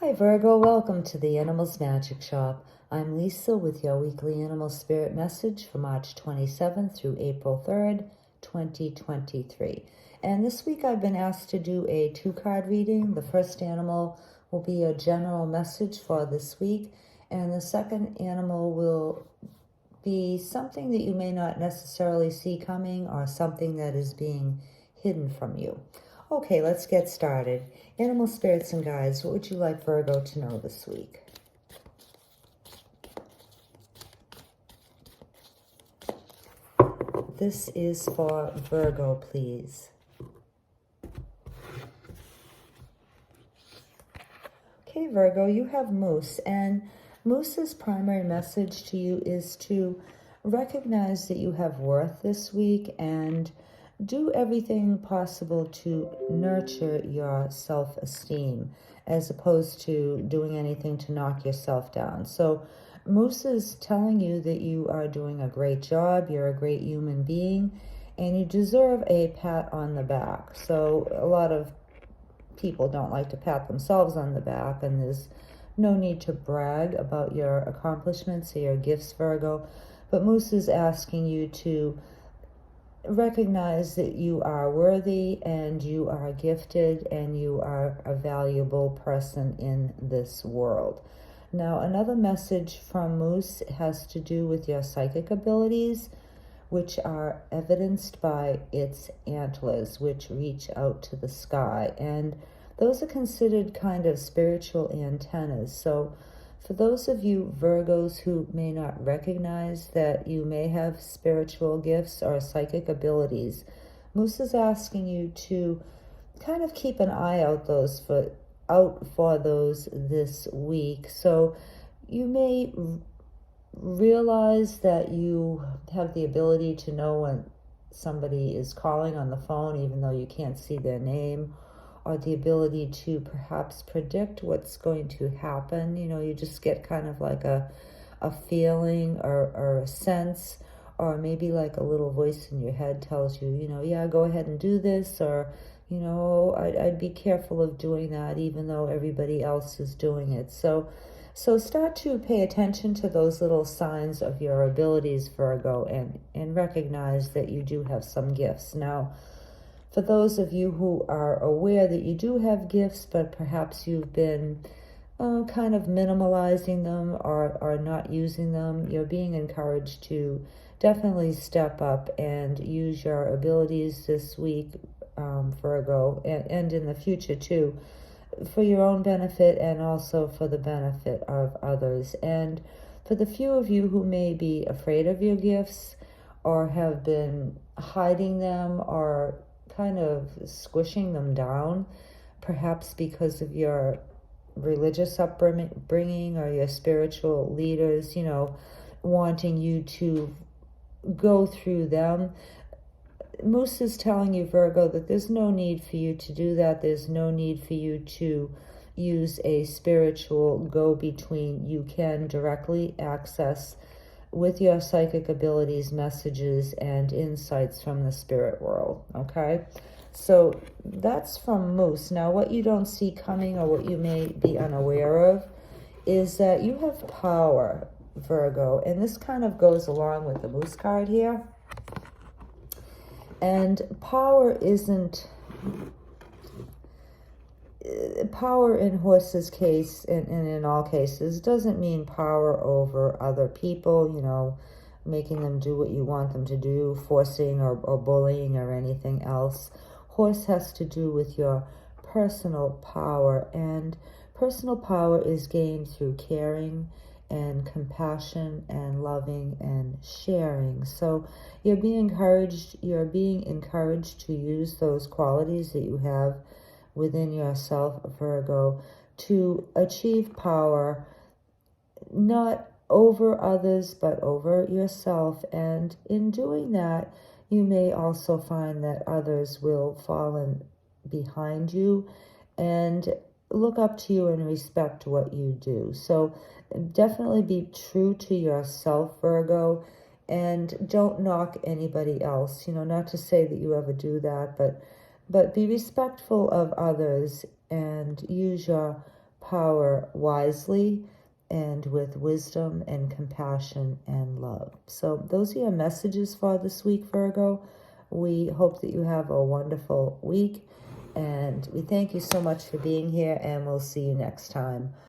Hi Virgo, welcome to the Animals Magic Shop. I'm Lisa with your weekly animal spirit message for March 27th through April 3rd, 2023. And this week I've been asked to do a 2-card reading. The first animal will be a general message for this week, and the second animal will be something that you may not necessarily see coming or something that is being hidden from you. Okay, let's get started. Animal spirits and guides, what would you like Virgo to know this week? This is for Virgo, please. Okay, Virgo, you have Moose, and Moose's primary message to you is to recognize that you have worth this week and do everything possible to nurture your self-esteem as opposed to doing anything to knock yourself down. So Moose is telling you that you are doing a great job, you're a great human being, and you deserve a pat on the back. So a lot of people don't like to pat themselves on the back, and there's no need to brag about your accomplishments or your gifts, Virgo. But Moose is asking you to recognize that you are worthy and you are gifted and you are a valuable person in this world. Now, another message from Moose has to do with your psychic abilities, which are evidenced by its antlers, which reach out to the sky. And those are considered kind of spiritual antennas. So for those of you Virgos who may not recognize that you may have spiritual gifts or psychic abilities, Moose is asking you to kind of keep an eye out for those this week. So you may realize that you have the ability to know when somebody is calling on the phone, even though you can't see their name, or the ability to perhaps predict what's going to happen. You know, you just get kind of like a feeling or a sense, or maybe like a little voice in your head tells you, yeah, go ahead and do this, or, I'd be careful of doing that even though everybody else is doing it. So start to pay attention to those little signs of your abilities, Virgo, and recognize that you do have some gifts. Now, for those of you who are aware that you do have gifts, but perhaps you've been kind of minimalizing them or not using them, you're being encouraged to definitely step up and use your abilities this week, Virgo, and in the future too, for your own benefit and also for the benefit of others. And for the few of you who may be afraid of your gifts or have been hiding them or kind of squishing them down, perhaps because of your religious upbringing or your spiritual leaders, wanting you to go through them, Moose is telling you, Virgo, that there's no need for you to do that. There's no need for you to use a spiritual go-between. You can directly access with your psychic abilities messages and insights from the spirit world, okay? So that's from Moose. Now, what you don't see coming or what you may be unaware of is that you have power, Virgo, and this kind of goes along with the Moose card here. And power in Horse's case, and in all cases, doesn't mean power over other people, making them do what you want them to do, forcing or bullying or anything else. Horse has to do with your personal power, and personal power is gained through caring and compassion and loving and sharing. So you're being encouraged to use those qualities that you have within yourself, Virgo, to achieve power, not over others, but over yourself. And in doing that, you may also find that others will fall in behind you and look up to you and respect what you do. So definitely be true to yourself, Virgo, and don't knock anybody else. Not to say that you ever do that, but be respectful of others and use your power wisely and with wisdom and compassion and love. So those are your messages for this week, Virgo. We hope that you have a wonderful week, and we thank you so much for being here, and we'll see you next time.